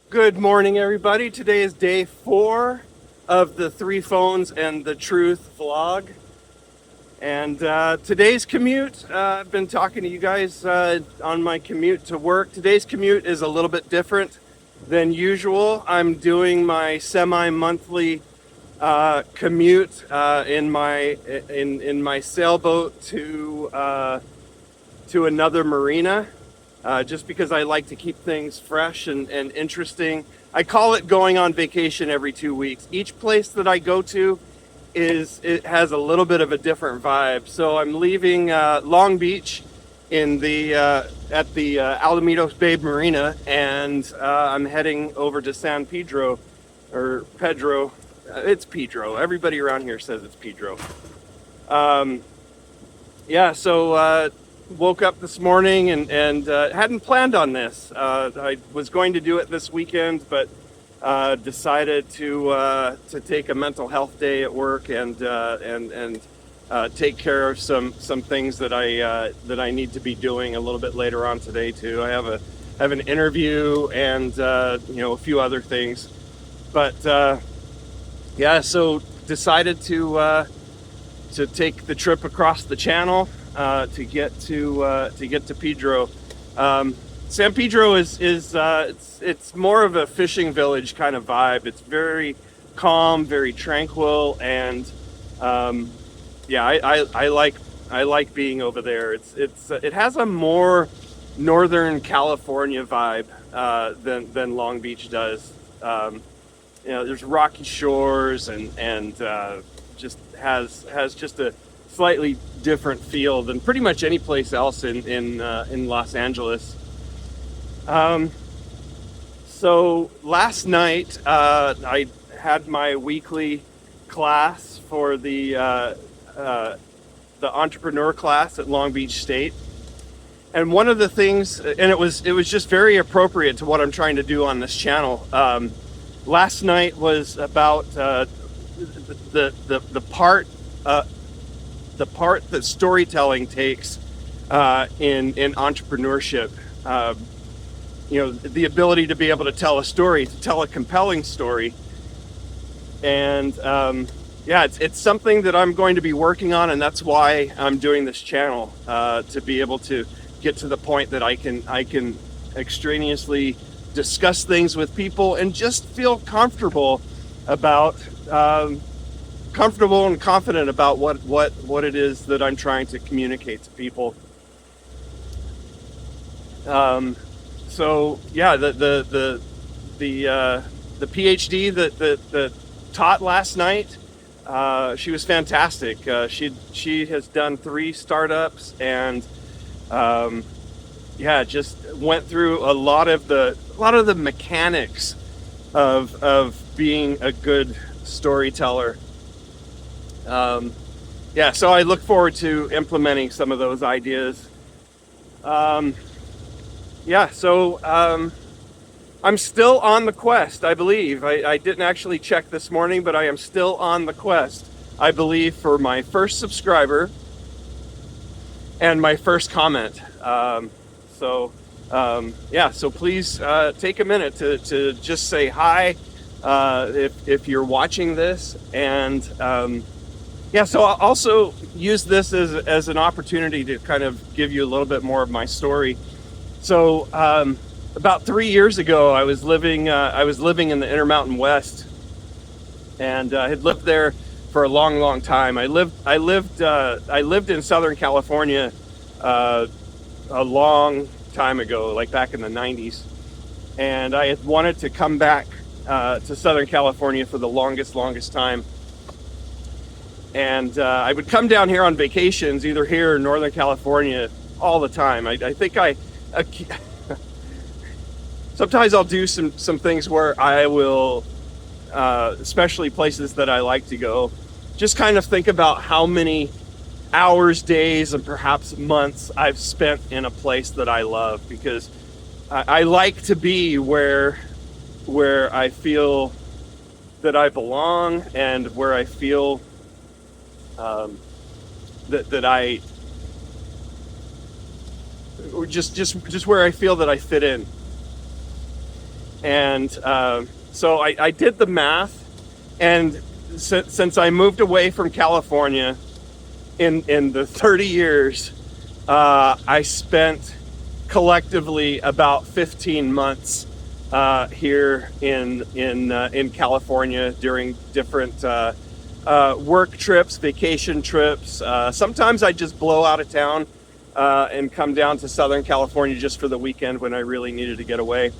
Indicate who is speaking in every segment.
Speaker 1: Good morning, everybody. Today is day 4 of the Three Phones and the Truth vlog. And today's commute, I've been talking to you guys on my commute to work. Today's commute is a little bit different than usual. I'm doing my semi-monthly commute in my sailboat to another marina. Just because I like to keep things fresh and interesting. I call it going on vacation every 2 weeks. Each place that I go to it has a little bit of a different vibe. So I'm leaving Long Beach in the at the Alamitos Bay Marina, and I'm heading over to San Pedro or Pedro. It's Pedro. Everybody around here says it's Pedro. Um, yeah, so woke up this morning and hadn't planned on this. I was going to do it this weekend, but decided to take a mental health day at work and take care of some things that I need to be doing a little bit later on today too. I have an interview and a few other things, but yeah, so decided to take the trip across the channel to get to Pedro. San Pedro is it's more of a fishing village kind of vibe. It's very calm, very tranquil, and yeah, I like being over there. It has a more Northern California vibe than Long Beach does. There's rocky shores and just has just a slightly different feel than pretty much any place else in Los Angeles. So last night I had my weekly class for the entrepreneur class at Long Beach State, and one of the things, and it was just very appropriate to what I'm trying to do on this channel. Last night was about the part that storytelling takes in entrepreneurship. The ability to be able to tell a story, to tell a compelling story, and yeah, it's something that I'm going to be working on, and that's why I'm doing this channel, to be able to get to the point that I can extraneously discuss things with people and just feel comfortable about comfortable and confident about what it is that I'm trying to communicate to people. So yeah, the PhD that taught last night, she was fantastic. She has done 3 startups and yeah, just went through a lot of the mechanics of being a good storyteller. Yeah, so I look forward to implementing some of those ideas. Yeah, so I'm still on the quest, I believe. I didn't actually check this morning, but I am still on the quest, I believe, for my first subscriber and my first comment. Yeah, so please take a minute to just say hi if you're watching this, and yeah, so I'll also use this as an opportunity to kind of give you a little bit more of my story. So about 3 years ago, I was living in the Intermountain West, and I had lived there for a long time. I lived in Southern California a long time ago, like back in the 90s, and I had wanted to come back to Southern California for the longest time. And I would come down here on vacations, either here or Northern California, all the time. I think sometimes I'll do some things where I will, especially places that I like to go, just kind of think about how many hours, days, and perhaps months I've spent in a place that I love, because I like to be where I feel that I belong, and where I feel that I just where I feel that I fit in. And so I did the math, and since I moved away from California in the 30 years, I spent collectively about 15 months here in California during different work trips, vacation trips. Sometimes I just blow out of town and come down to Southern California just for the weekend when I really needed to get away.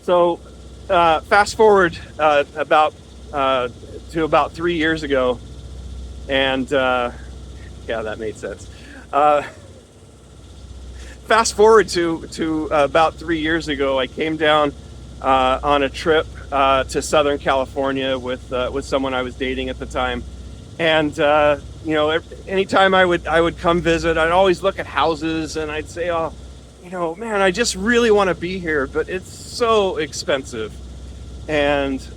Speaker 1: So fast forward to about 3 years ago, and yeah, that made sense. Fast forward to about 3 years ago, I came down on a trip to Southern California with someone I was dating at the time, and anytime I would come visit, I'd always look at houses and I'd say, oh, man, I just really want to be here, but it's so expensive, and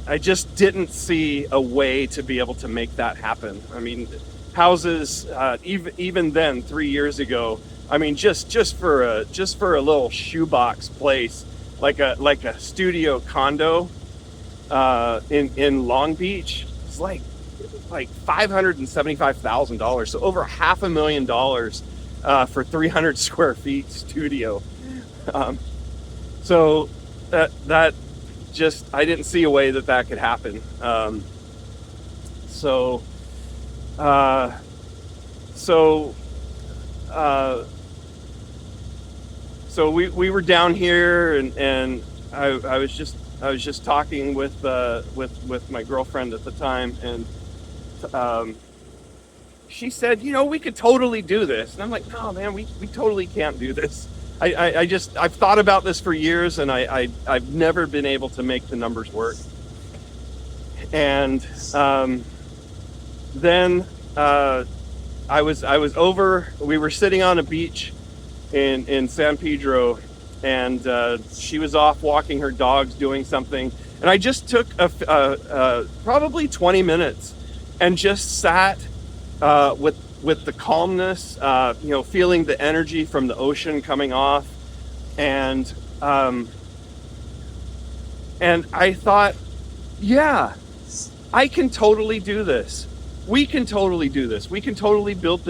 Speaker 1: I just didn't see a way to be able to make that happen. I mean, houses even then 3 years ago. I mean, just for a little shoebox place, like a studio condo in Long Beach, it's like $575,000, so over $500,000 for 300 square feet studio. So that just, I didn't see a way that could happen. So we were down here, and I was just talking with my girlfriend at the time, and she said, we could totally do this, and I'm like, no, man, we totally can't do this. I've thought about this for years, and I've never been able to make the numbers work. And then we were sitting on a beach in San Pedro, and she was off walking her dogs, doing something, and I just took probably 20 minutes and just sat with the calmness, feeling the energy from the ocean coming off, and I thought, yeah, I can totally do this. We can totally do this. We can totally build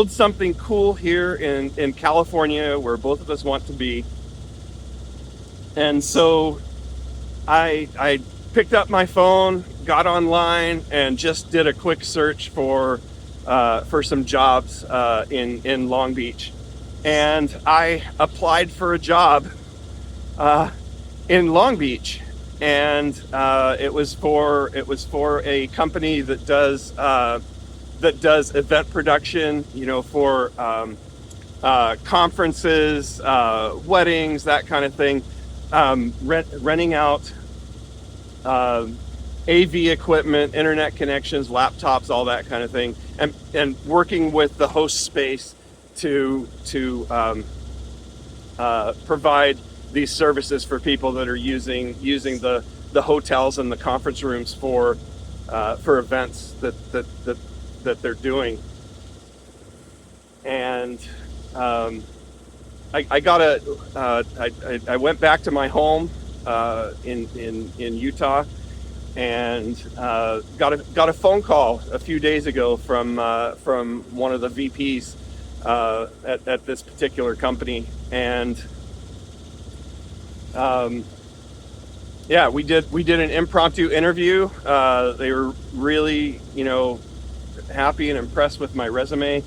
Speaker 1: something cool here in California, where both of us want to be. And so I picked up my phone, got online, and just did a quick search for some jobs in Long Beach. And I applied for a job in Long Beach, and it was for a company that does event production, for conferences, weddings, that kind of thing, renting out AV equipment, internet connections, laptops, all that kind of thing, and working with the host space to provide these services for people that are using the hotels and the conference rooms for events that they're doing. And I went back to my home in Utah, and got a phone call a few days ago from one of the VPs at this particular company, and yeah, we did an impromptu interview. They were really happy and impressed with my resume,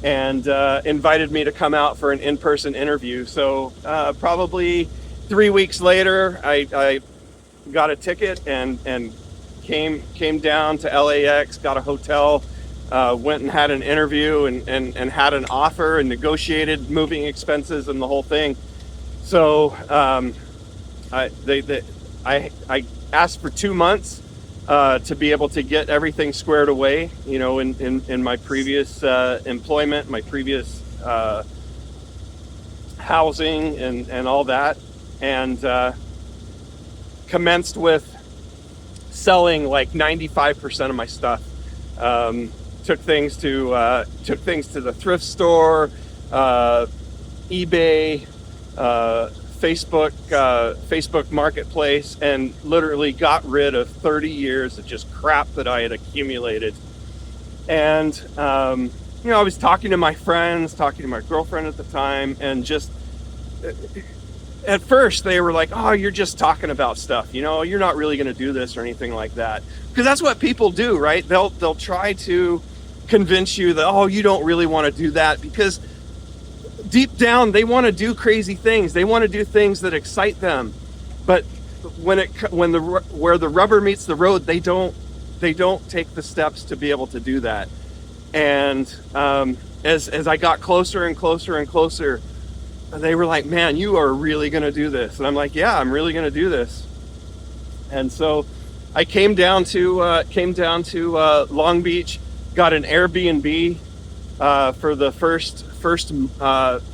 Speaker 1: and invited me to come out for an in-person interview. So probably 3 weeks later, I got a ticket and came down to LAX, got a hotel, went and had an interview, and had an offer, and negotiated moving expenses and the whole thing. So I asked for 2 months to be able to get everything squared away, in my previous employment, my previous housing and all that, and commenced with selling like 95% of my stuff. Took things to the thrift store, eBay, Facebook Marketplace and literally got rid of 30 years of just crap that I had accumulated. And I was talking to my friends, talking to my girlfriend at the time, and just at first they were like, "Oh, you're just talking about stuff, you're not really going to do this or anything like that," because that's what people do, right? They'll try to convince you that, oh, you don't really want to do that, because deep down they want to do crazy things. They want to do things that excite them, but where the rubber meets the road, they don't take the steps to be able to do that. And as I got closer and closer and closer, they were like, "Man, you are really going to do this." And I'm like, "Yeah, I'm really going to do this." And so I came down to Long Beach, got an Airbnb for the first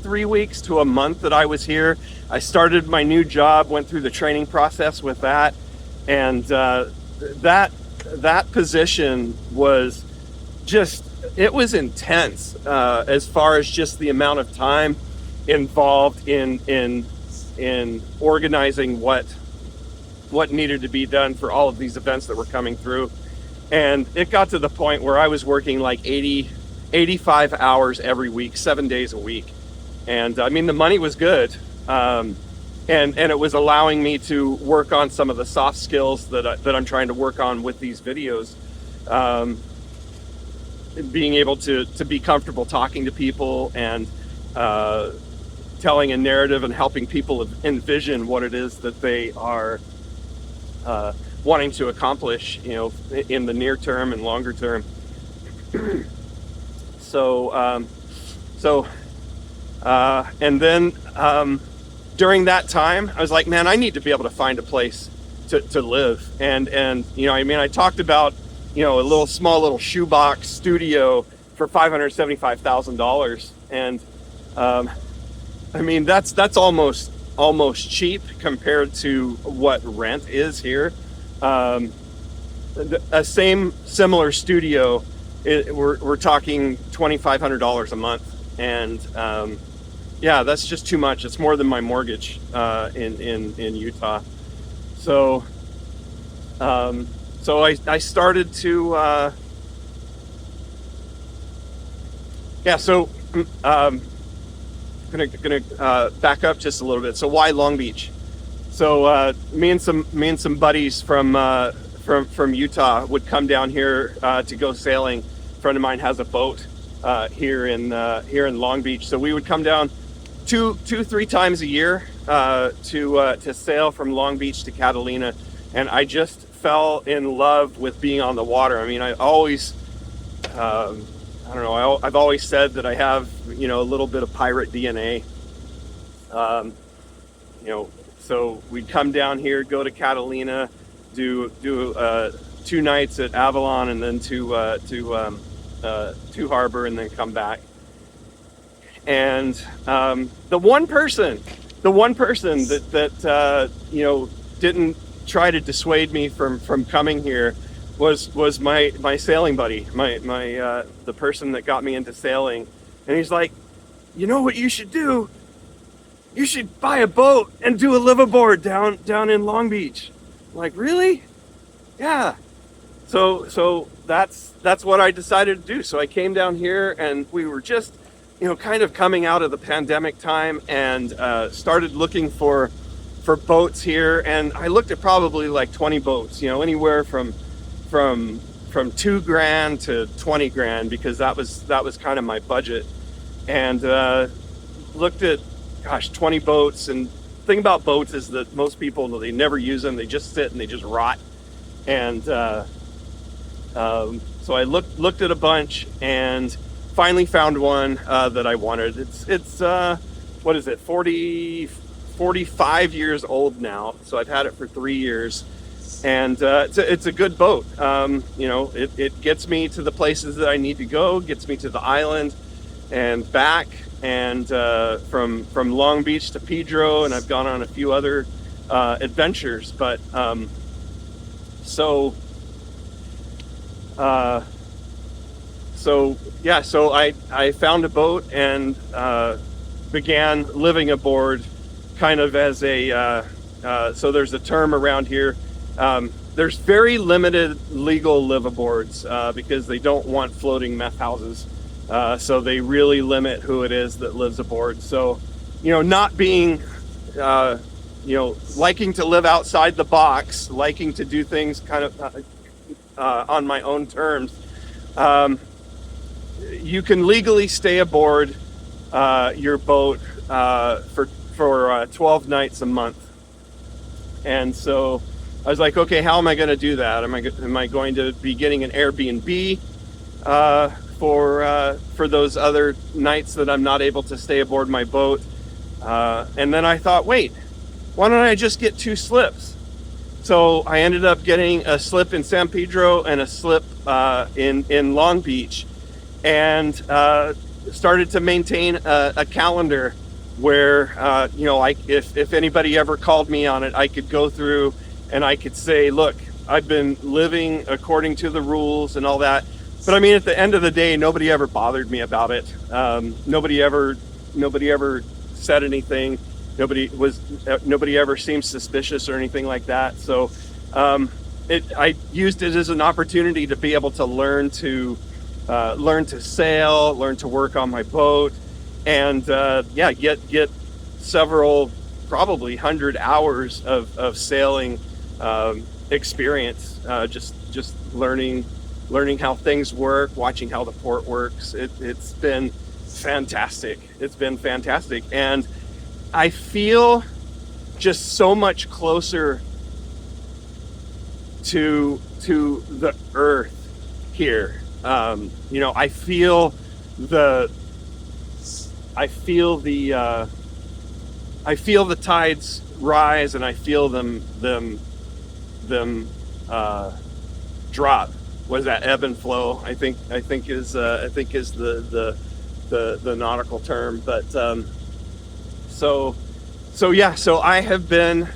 Speaker 1: 3 weeks to a month that I was here. I started my new job, went through the training process with that, and that position was it was intense as far as just the amount of time involved in organizing what needed to be done for all of these events that were coming through. And it got to the point where I was working like 85 hours every week, 7 days a week. And I mean, the money was good. And it was allowing me to work on some of the soft skills that I'm trying to work on with these videos. Being able to be comfortable talking to people and telling a narrative and helping people envision what it is that they are wanting to accomplish, in the near term and longer term. And then during that time, I was like, man, I need to be able to find a place to live. And I talked about, a small little shoebox studio for $575,000. And that's almost cheap compared to what rent is here. A similar studio, we're talking $2,500 a month, and that's just too much. It's more than my mortgage in Utah. So I started to gonna back up just a little bit. So why Long Beach? So me and some buddies from Utah would come down here to go sailing. A friend of mine has a boat here in Long Beach, so we would come down 3 times a year to sail from Long Beach to Catalina, and I just fell in love with being on the water. I mean, I always I've always said that I have a little bit of pirate DNA. So we'd come down here, go to Catalina, do 2 nights at Avalon, and then to Harbor, and then come back. And the one person that didn't try to dissuade me from coming here was my sailing buddy, the person that got me into sailing. And he's like, "You know what you should do? You should buy a boat and do a liveaboard down in Long Beach." I'm like, "Really?" "Yeah." So that's what I decided to do. So I came down here, and we were just kind of coming out of the pandemic time, and started looking for boats here. And I looked at probably like 20 boats, anywhere from $2,000 to $20,000, because that was kind of my budget. And looked at 20 boats. And the thing about boats is that most people, they never use them. They just sit and they just rot. And so I looked at a bunch and finally found one that I wanted. It's what is it, 45 years old now. So I've had it for 3 years, and it's a good boat. It gets me to the places that I need to go, gets me to the island and back, and from Long Beach to Pedro, and I've gone on a few other adventures. But so I found a boat and began living aboard kind of as a so there's a term around here. There's very limited legal liveaboards because they don't want floating meth houses. So they really limit who it is that lives aboard. So, not being, liking to live outside the box, liking to do things kind of on my own terms, you can legally stay aboard your boat for 12 nights a month. And so I was like, okay, how am I going to do that? Am I going to be getting an Airbnb for those other nights that I'm not able to stay aboard my boat? And then I thought, wait, why don't I just get 2 slips? So I ended up getting a slip in San Pedro and a slip in Long Beach, and started to maintain a calendar where if anybody ever called me on it, I could go through and I could say, look, I've been living according to the rules and all that. But I mean, at the end of the day, nobody ever bothered me about it. Nobody ever said anything. Nobody ever seemed suspicious or anything like that. So I used it as an opportunity to be able to learn to sail, learn to work on my boat, and get several, probably 100 hours of sailing experience, just learning how things work, watching how the port works. It's been fantastic. And I feel just so much closer to the earth here. I feel the tides rise, and I feel them drop. What is that? Ebb and flow, I think is the nautical term. But so I have been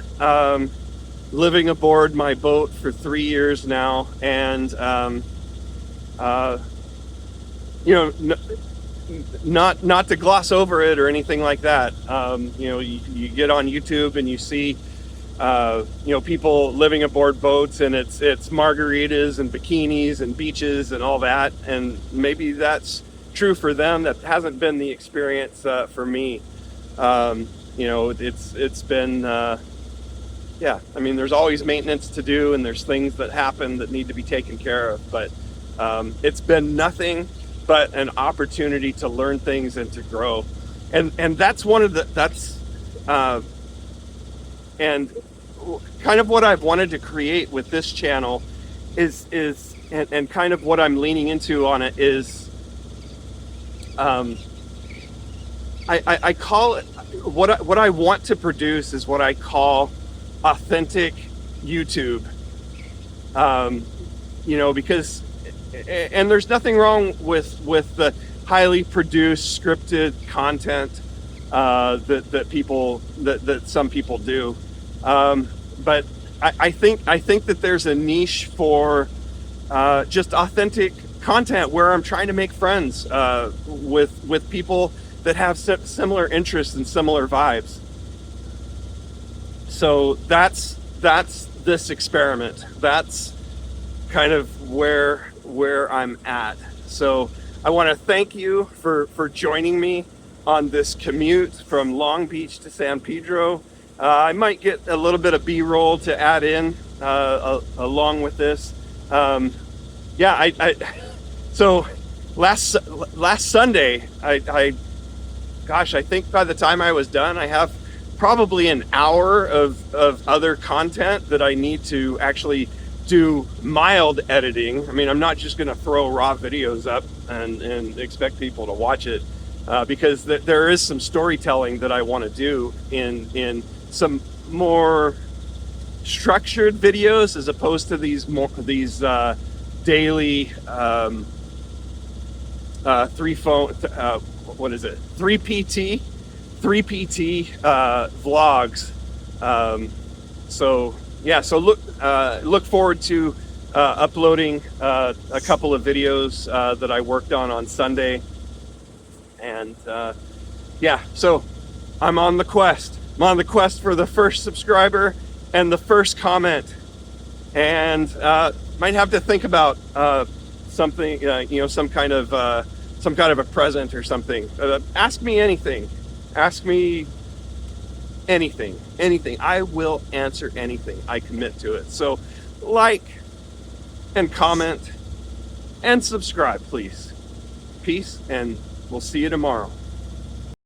Speaker 1: living aboard my boat for 3 years now, and not to gloss over it or anything like that. You get on YouTube and you see people living aboard boats, and it's margaritas and bikinis and beaches and all that, and maybe that's true for them. That hasn't been the experience for me. It's been I mean, there's always maintenance to do, and there's things that happen that need to be taken care of, but it's been nothing but an opportunity to learn things and to grow. And that's and kind of what I've wanted to create with this channel is kind of what I'm leaning into on it is, I call it, what I want to produce is what I call authentic YouTube. Because, and there's nothing wrong with the highly produced scripted content that some people do, but I think that there's a niche for just authentic content where I'm trying to make friends with people that have similar interests and similar vibes. So that's this experiment. That's kind of where I'm at. So I want to thank you for joining me on this commute from Long Beach to San Pedro. I might get a little bit of B-roll to add in along with this. So last Sunday, I think by the time I was done, I have probably an hour of other content that I need to actually do mild editing. I mean, I'm not just going to throw raw videos up and expect people to watch it, because there is some storytelling that I want to do in some more structured videos, as opposed to these daily 3PT vlogs. So look forward to uploading a couple of videos that I worked on Sunday, and so I'm on the quest. I'm on the quest for the first subscriber and the first comment, and might have to think about something, some kind of a present or something. Ask me anything. Ask me anything. I will answer anything. I commit to it. So like and comment and subscribe, please. Peace, and we'll see you tomorrow.